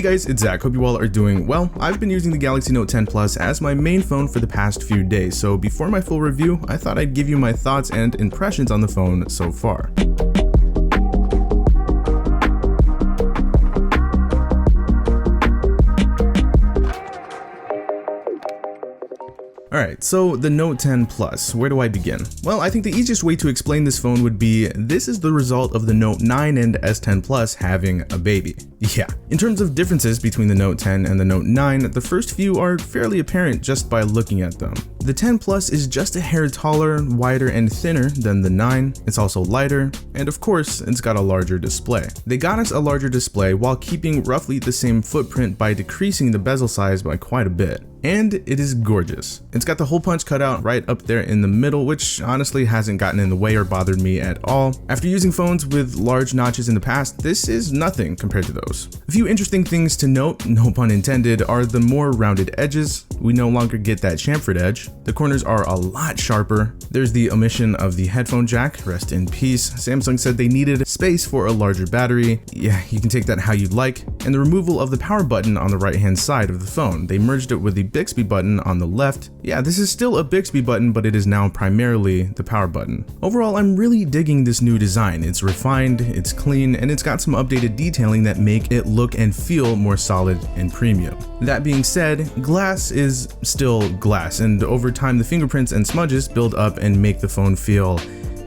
Hey guys, it's Zach. Hope you all are doing well. I've been using the Galaxy Note 10 Plus as my main phone for the past few days, so before my full review, I thought I'd give you my thoughts and impressions on the phone so far. Alright, so the Note 10 Plus, where do I begin? Well, I think the easiest way to explain this phone would be, this is the result of the Note 9 and S10 Plus having a baby. Yeah. In terms of differences between the Note 10 and the Note 9, the first few are fairly apparent just by looking at them. The 10 Plus is just a hair taller, wider, and thinner than the 9, it's also lighter, and of course, it's got a larger display. They got us a larger display while keeping roughly the same footprint by decreasing the bezel size by quite a bit. And it is gorgeous. It's got the hole punch cut out right up there in the middle, which honestly hasn't gotten in the way or bothered me at all. After using phones with large notches in the past, this is nothing compared to those. A few interesting things to note, no pun intended, are the more rounded edges. We no longer get that chamfered edge. The corners are a lot sharper. There's the omission of the headphone jack, rest in peace. Samsung said they needed space for a larger battery. Yeah, you can take that how you'd like. And the removal of the power button on the right hand side of the phone. They merged it with the Bixby button on the left. Yeah, this is still a Bixby button, but it is now primarily the power button. Overall, I'm really digging this new design. It's refined, it's clean, and it's got some updated detailing that make it look and feel more solid and premium. That being said, glass is still glass, and over time the fingerprints and smudges build up and make the phone feel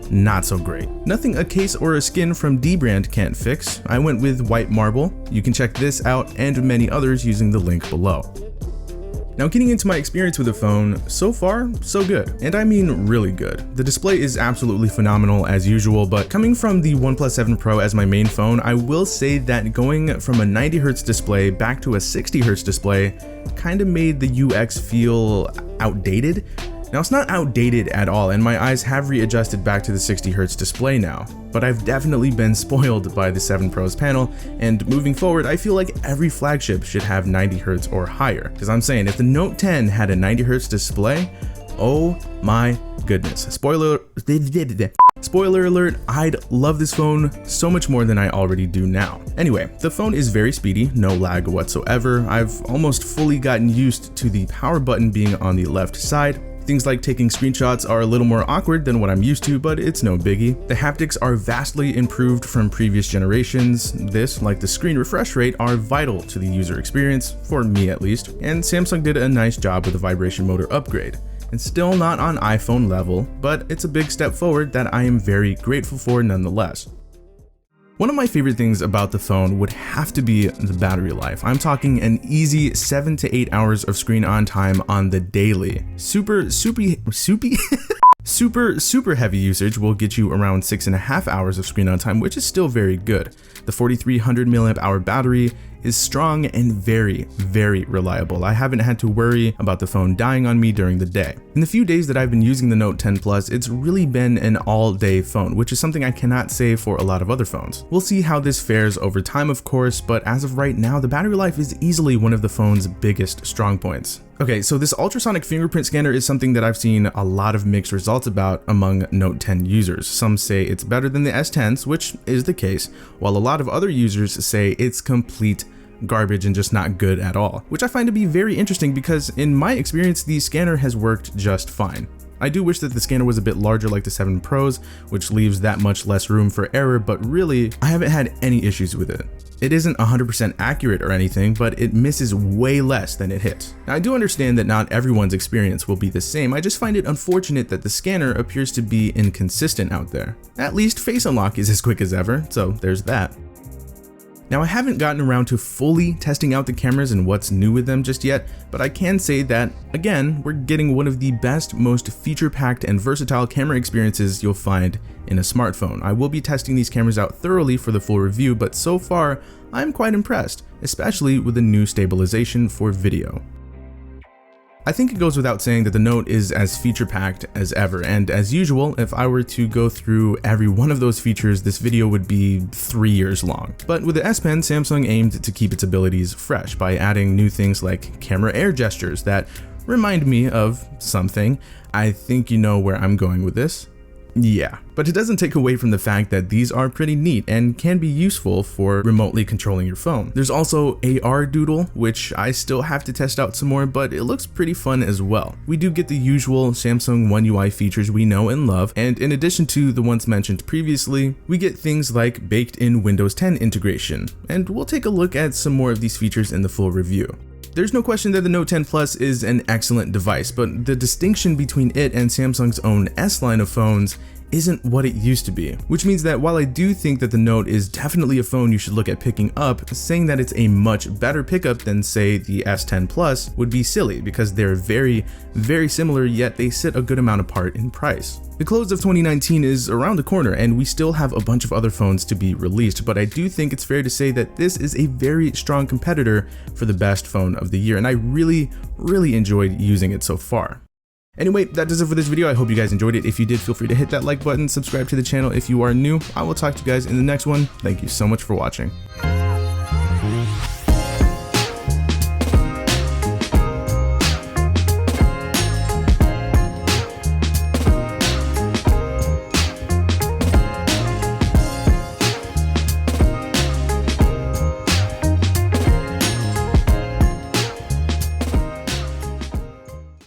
not so great. Nothing a case or a skin from dbrand can't fix. I went with white marble. You can check this out and many others using the link below. Now, getting into my experience with the phone, so far, so good. And I mean really good. The display is absolutely phenomenal as usual, but coming from the OnePlus 7 Pro as my main phone, I will say that going from a 90Hz display back to a 60Hz display kind of made the UX feel outdated. Now, it's not outdated at all, and my eyes have readjusted back to the 60Hz display now, but I've definitely been spoiled by the 7 Pro's panel, and moving forward, I feel like every flagship should have 90Hz or higher, because I'm saying if the Note 10 had a 90Hz display, oh my goodness. Spoiler alert, I'd love this phone so much more than I already do now. Anyway, the phone is very speedy, no lag whatsoever. I've almost fully gotten used to the power button being on the left side. Things like taking screenshots are a little more awkward than what I'm used to, but it's no biggie. The haptics are vastly improved from previous generations. This, like the screen refresh rate, are vital to the user experience, for me at least, and Samsung did a nice job with the vibration motor upgrade. It's still not on iPhone level, but it's a big step forward that I am very grateful for nonetheless. One of my favorite things about the phone would have to be the battery life. I'm talking an easy 7 to 8 hours of screen on time on the daily. Super heavy usage will get you around 6.5 hours of screen on time, which is still very good. The 4300 mAh battery is strong and very, very reliable. I haven't had to worry about the phone dying on me during the day. In the few days that I've been using the Note 10 Plus, it's really been an all-day phone, which is something I cannot say for a lot of other phones. We'll see how this fares over time, of course, but as of right now, the battery life is easily one of the phone's biggest strong points. Okay, so this ultrasonic fingerprint scanner is something that I've seen a lot of mixed results about among Note 10 users. Some say it's better than the S10s, which is the case, while a lot of other users say it's complete garbage and just not good at all, which I find to be very interesting because in my experience, the scanner has worked just fine. I do wish that the scanner was a bit larger like the 7 Pros, which leaves that much less room for error, but really, I haven't had any issues with it. It isn't 100% accurate or anything, but it misses way less than it hits. Now, I do understand that not everyone's experience will be the same. I just find it unfortunate that the scanner appears to be inconsistent out there. At least Face Unlock is as quick as ever, so there's that. Now, I haven't gotten around to fully testing out the cameras and what's new with them just yet, but I can say that, again, we're getting one of the best, most feature-packed and versatile camera experiences you'll find in a smartphone. I will be testing these cameras out thoroughly for the full review, but so far, I'm quite impressed, especially with the new stabilization for video. I think it goes without saying that the Note is as feature-packed as ever, and as usual, if I were to go through every one of those features, this video would be 3 years long. But with the S Pen, Samsung aimed to keep its abilities fresh by adding new things like camera air gestures that remind me of something. I think you know where I'm going with this. Yeah, but it doesn't take away from the fact that these are pretty neat and can be useful for remotely controlling your phone. There's also AR Doodle, which I still have to test out some more, but it looks pretty fun as well. We do get the usual Samsung One UI features we know and love, and in addition to the ones mentioned previously, we get things like baked-in Windows 10 integration, and we'll take a look at some more of these features in the full review. There's no question that the Note 10 Plus is an excellent device, but the distinction between it and Samsung's own S line of phones isn't what it used to be, which means that while I do think that the Note is definitely a phone you should look at picking up, saying that it's a much better pickup than, say, the S10 Plus would be silly because they're very, very similar, yet they sit a good amount apart in price. The close of 2019 is around the corner and we still have a bunch of other phones to be released, but I do think it's fair to say that this is a very strong competitor for the best phone of the year, and I really enjoyed using it so far. Anyway, that does it for this video. I hope you guys enjoyed it. If you did, feel free to hit that like button, subscribe to the channel if you are new. I will talk to you guys in the next one. Thank you so much for watching.